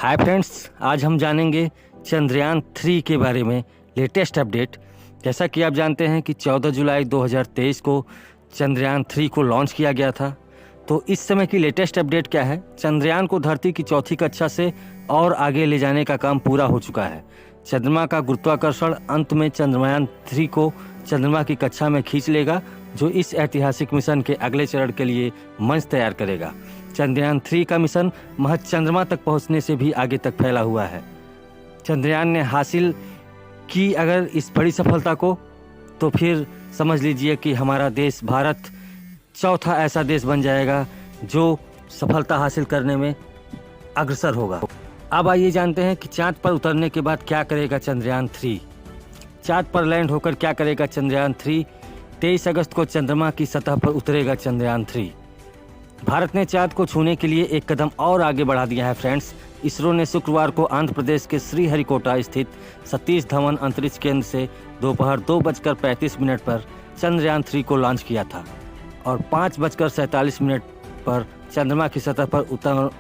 Hi friends, आज हम जानेंगे चंद्रयान 3 के बारे में लेटेस्ट अपडेट। जैसा कि आप जानते हैं कि 14 जुलाई 2023 को चंद्रयान 3 को लॉन्च किया गया था। तो इस समय की लेटेस्ट अपडेट क्या है? चंद्रयान को धरती की चौथी कक्षा से और आगे ले जाने का काम पूरा हो चुका है। चंद्रमा का गुरुत्वाकर्षण अंत में चंद्रयान 3 को चंद्रमा की कक्षा में खींच लेगा, जो इस ऐतिहासिक मिशन के अगले चरण के लिए मंच तैयार करेगा। चंद्रयान 3 का मिशन महज चंद्रमा तक पहुंचने से भी आगे तक फैला हुआ है। चंद्रयान ने हासिल की अगर इस बड़ी सफलता को, तो फिर समझ लीजिए कि हमारा देश भारत चौथा ऐसा देश बन जाएगा जो सफलता हासिल करने में अग्रसर होगा। अब आइए जानते हैं कि चांद पर उतरने के बाद क्या करेगा चंद्रयान 3। चांद पर लैंड होकर क्या करेगा चंद्रयान 3? 23 अगस्त को चंद्रमा की सतह पर उतरेगा चंद्रयान 3। भारत ने चांद को छूने के लिए एक कदम और आगे बढ़ा दिया है फ्रेंड्स। इसरो ने शुक्रवार को आंध्र प्रदेश के श्रीहरिकोटा स्थित सतीश धवन अंतरिक्ष केंद्र से दोपहर 2:35 पर चंद्रयान 3 को लॉन्च किया था और 5:47 पर चंद्रमा की सतह पर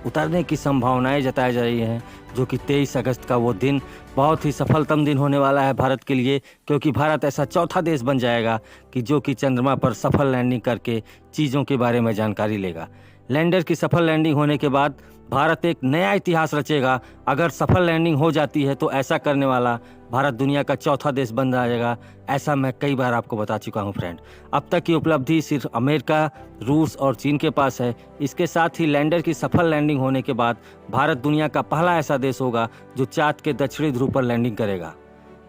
उतरने की संभावनाएं जताई जा रही हैं, जो कि 23 अगस्त का वो दिन बहुत ही सफलतम दिन होने वाला है भारत के लिए, क्योंकि भारत ऐसा चौथा देश बन जाएगा कि जो कि चंद्रमा पर सफल लैंडिंग करके चीज़ों के बारे में जानकारी लेगा। लैंडर की सफल लैंडिंग होने के बाद भारत एक नया इतिहास रचेगा। अगर सफल लैंडिंग हो जाती है तो ऐसा करने वाला भारत दुनिया का चौथा देश बन जाएगा। ऐसा मैं कई बार आपको बता चुका हूं फ्रेंड। अब तक की उपलब्धि सिर्फ अमेरिका, रूस और चीन के पास है। इसके साथ ही लैंडर की सफल लैंडिंग होने के बाद भारत दुनिया का पहला ऐसा देश होगा जो चांद के दक्षिणी ध्रुव पर लैंडिंग करेगा।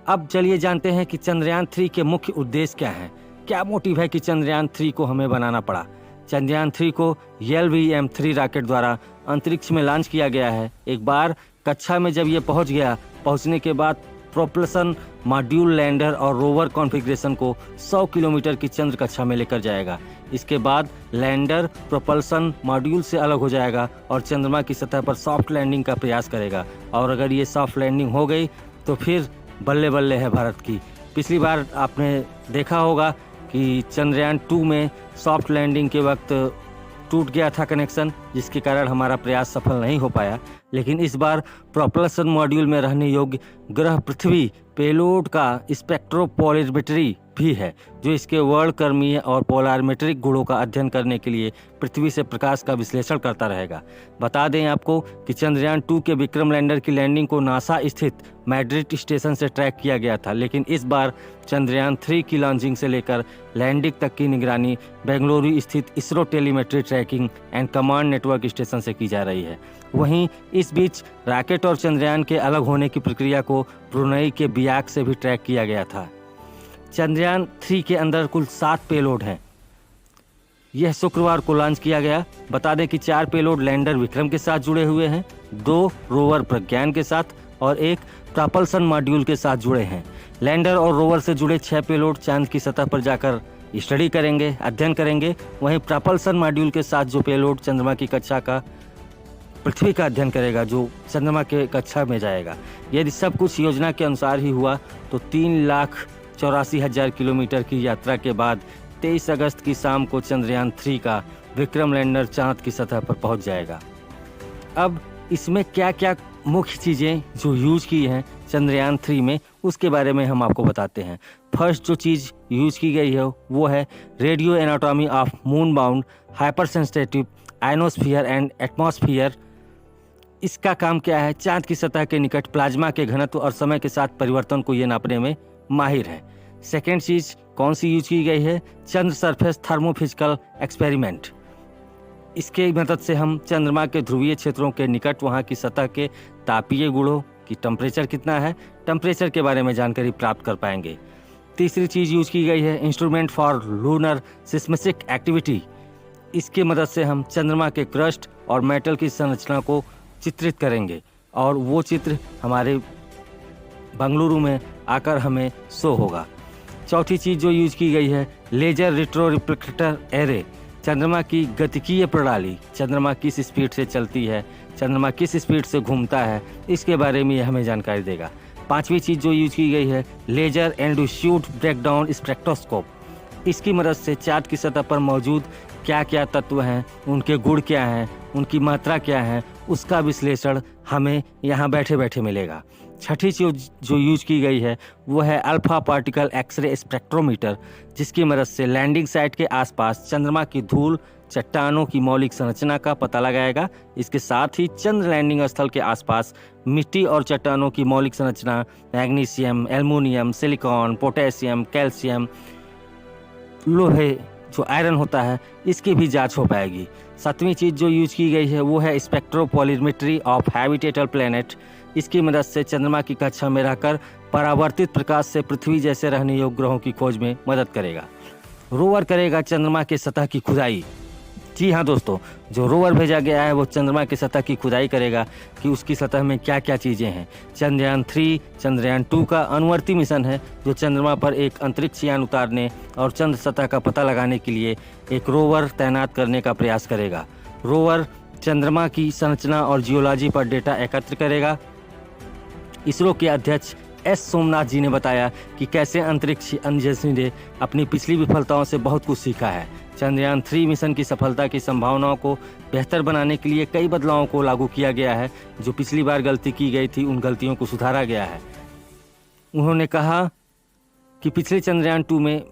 अब चलिए जानते हैं कि चंद्रयान 3 के मुख्य उद्देश्य क्या हैं। क्या मोटिव है कि चंद्रयान 3 को हमें बनाना पड़ा? चंद्रयान 3 को LVM-3 रॉकेट द्वारा अंतरिक्ष में लॉन्च किया गया है। एक बार कक्षा में जब ये पहुंच गया, पहुंचने के बाद प्रोपल्सन मॉड्यूल लैंडर और रोवर कॉन्फ़िगरेशन को 100 किलोमीटर की चंद्र कक्षा में लेकर जाएगा। इसके बाद लैंडर प्रोपल्सन मॉड्यूल से अलग हो जाएगा और चंद्रमा की सतह पर सॉफ्ट लैंडिंग का प्रयास करेगा। और अगर ये सॉफ्ट लैंडिंग हो गई तो फिर बल्ले बल्ले है भारत की। पिछली बार आपने देखा होगा कि चंद्रयान 2 में सॉफ्ट लैंडिंग के वक्त टूट गया था कनेक्शन, जिसके कारण हमारा प्रयास सफल नहीं हो पाया। लेकिन इस बार प्रोपल्सन मॉड्यूल में रहने योग्य ग्रह पृथ्वी पेलोड का स्पेक्ट्रोपोलरिमेट्री भी है, जो इसके वर्णक्रमीय और पोलरिमेट्रिक गुणों का अध्ययन करने के लिए पृथ्वी से प्रकाश का विश्लेषण करता रहेगा। बता दें आपको कि चंद्रयान 2 के विक्रम लैंडर की लैंडिंग को नासा स्थित मैड्रिड स्टेशन से ट्रैक किया गया था, लेकिन इस बार चंद्रयान 3 की लॉन्चिंग से लेकर लैंडिंग तक की निगरानी बेंगलुरु स्थित ISRO telemetry tracking and command network station से की जा रही है। वहीं इस बीच रॉकेट और चंद्रयान के अलग होने की प्रक्रिया को ब्रुनई के बियाक से भी ट्रैक किया गया था। चंद्रयान 3 के अंदर कुल 7 पेलोड हैं। यह शुक्रवार को लॉन्च किया गया। बता दें कि 4 पेलोड लैंडर विक्रम के साथ जुड़े हुए हैं, 2 रोवर प्रज्ञान के साथ और 1 प्रोपल्सन मॉड्यूल के साथ जुड़े हैं। लैंडर और रोवर से जुड़े 6 पेलोड चांद की सतह पर जाकर स्टडी करेंगे, अध्ययन करेंगे। वहीं प्रोपल्सन मॉड्यूल के साथ जो पेलोड चंद्रमा की कक्षा का पृथ्वी का अध्ययन करेगा, जो चंद्रमा के कक्षा में जाएगा। यदि सब कुछ योजना के अनुसार ही हुआ तो 3,84,000 किलोमीटर की यात्रा के बाद 23 अगस्त की शाम को चंद्रयान 3 का विक्रम लैंडर चांद की सतह पर पहुंच जाएगा। अब इसमें क्या क्या मुख्य चीज़ें जो यूज की हैं चंद्रयान 3 में, उसके बारे में हम आपको बताते हैं। फर्स्ट जो चीज़ यूज की गई है वो है radio anatomy of moon bound hyper sensitive ionosphere and atmosphere. इसका काम क्या है? चांद की सतह के निकट प्लाज्मा के घनत्व और समय के साथ परिवर्तन को ये नापने में माहिर है। सेकेंड चीज कौन सी यूज की गई है? चंद्र सरफेस थर्मोफिजिकल एक्सपेरिमेंट। इसके मदद से हम चंद्रमा के ध्रुवीय क्षेत्रों के निकट वहाँ की सतह के तापीय गुणों की टेम्परेचर कितना है, टेम्परेचर के बारे में जानकारी प्राप्त कर पाएंगे। तीसरी चीज यूज की गई है instrument for lunar seismic activity. इसके मदद से हम चंद्रमा के क्रस्ट और मेटल की संरचना को चित्रित करेंगे और वो चित्र हमारे बेंगलुरु में आकर हमें शो होगा। चौथी चीज़ जो यूज की गई है लेजर रिट्रो रिफ्लेक्टर एरे। चंद्रमा की गतिकीय प्रणाली, चंद्रमा किस स्पीड से चलती है, चंद्रमा किस स्पीड से घूमता है, इसके बारे में हमें जानकारी देगा। पांचवी चीज़ जो यूज की गई है लेजर एंडुस्यूट ब्रेकडाउन स्पेक्ट्रोस्कोप। इसकी मदद से चांद की सतह पर मौजूद क्या क्या तत्व हैं, उनके गुण क्या हैं, उनकी मात्रा क्या है, उसका विश्लेषण हमें यहाँ बैठे बैठे मिलेगा। छठी चीज जो यूज की गई है वो है अल्फा पार्टिकल एक्सरे स्पेक्ट्रोमीटर, जिसकी मदद से लैंडिंग साइट के आसपास चंद्रमा की धूल चट्टानों की मौलिक संरचना का पता लगाएगा। इसके साथ ही चंद्र लैंडिंग स्थल के आसपास मिट्टी और चट्टानों की मौलिक संरचना, magnesium, aluminium, silicon, potassium, calcium, लोहे जो आयरन होता है, इसकी भी जांच हो पाएगी। सातवीं चीज़ जो यूज की गई है वो है स्पेक्ट्रोपोलिमेट्री ऑफ हैबिटेबल प्लैनेट। इसकी मदद से चंद्रमा की कक्षा में रहकर परावर्तित प्रकाश से पृथ्वी जैसे रहने योग्य ग्रहों की खोज में मदद करेगा। रोवर करेगा चंद्रमा की सतह की खुदाई। जी हाँ दोस्तों, जो रोवर भेजा गया है वो चंद्रमा की सतह की खुदाई करेगा कि उसकी सतह में क्या क्या चीज़ें हैं। चंद्रयान 3 चंद्रयान 2 का अनुवर्ती मिशन है जो चंद्रमा पर एक अंतरिक्ष यान उतारने और चंद्र सतह का पता लगाने के लिए एक रोवर तैनात करने का प्रयास करेगा। रोवर चंद्रमा की संरचना और जियोलॉजी पर डेटा एकत्र करेगा। इसरो के अध्यक्ष एस सोमनाथ जी ने बताया कि कैसे अंतरिक्ष एजेंसी ने अपनी पिछली विफलताओं से बहुत कुछ सीखा है। चंद्रयान 3 मिशन की सफलता की संभावनाओं को बेहतर बनाने के लिए कई बदलावों को लागू किया गया है। जो पिछली बार गलती की गई थी उन गलतियों को सुधारा गया है। उन्होंने कहा कि पिछले चंद्रयान 2 में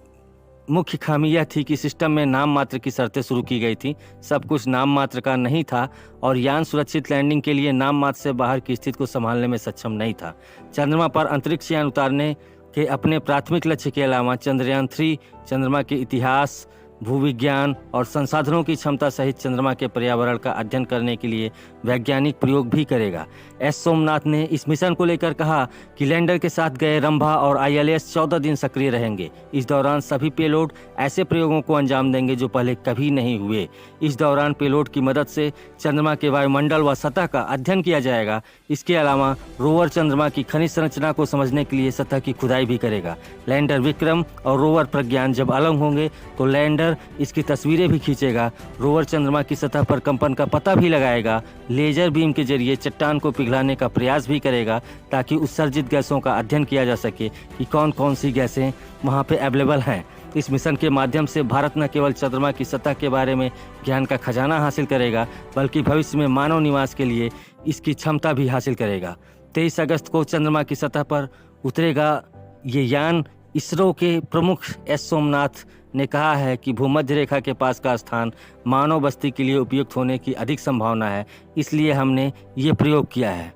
मुख्य खामी यह थी कि सिस्टम में नाम मात्र की शर्तें शुरू की गई थी। सब कुछ नाम मात्र का नहीं था और यान सुरक्षित लैंडिंग के लिए नाम मात्र से बाहर की स्थिति को संभालने में सक्षम नहीं था। चंद्रमा पर अंतरिक्ष यान उतारने के अपने प्राथमिक लक्ष्य के अलावा चंद्रयान 3 चंद्रमा के इतिहास, भूविज्ञान और संसाधनों की क्षमता सहित चंद्रमा के पर्यावरण का अध्ययन करने के लिए वैज्ञानिक प्रयोग भी करेगा। एस सोमनाथ ने इस मिशन को लेकर कहा कि लैंडर के साथ गए रंभा और ILS 14 दिन सक्रिय रहेंगे। इस दौरान सभी पेलोड ऐसे प्रयोगों को अंजाम देंगे जो पहले कभी नहीं हुए। इस दौरान पेलोड की मदद से चंद्रमा के वायुमंडल व सतह का अध्ययन किया जाएगा। इसके अलावा रोवर चंद्रमा की खनिज संरचना को समझने के लिए सतह की खुदाई भी करेगा। लैंडर विक्रम और रोवर प्रज्ञान जब अलग होंगे तो लैंडर इसकी तस्वीरें भी खींचेगा। रोवर चंद्रमा की सतह पर कंपन का पता भी लगाएगा। लेजर बीम के जरिए चट्टान को पिघलाने का प्रयास भी करेगा ताकि उत्सर्जित गैसों का अध्ययन किया जा सके कि कौन कौन सी गैसें वहां पे अवेलेबल हैं। इस मिशन के माध्यम से भारत न केवल चंद्रमा की सतह के बारे में ज्ञान का खजाना हासिल करेगा बल्कि भविष्य में मानव निवास के लिए इसकी क्षमता भी हासिल करेगा। 23 अगस्त को चंद्रमा की सतह पर उतरेगा ये यान। इसरो के प्रमुख एस सोमनाथ ने कहा है कि भूमध्य रेखा के पास का स्थान मानव बस्ती के लिए उपयुक्त होने की अधिक संभावना है, इसलिए हमने ये प्रयोग किया है।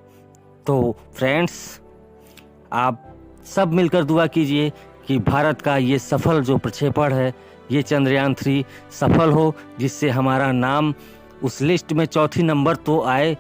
तो फ्रेंड्स, आप सब मिलकर दुआ कीजिए कि भारत का ये सफल जो प्रक्षेपण है, ये चंद्रयान 3 सफल हो, जिससे हमारा नाम उस लिस्ट में चौथी नंबर तो आए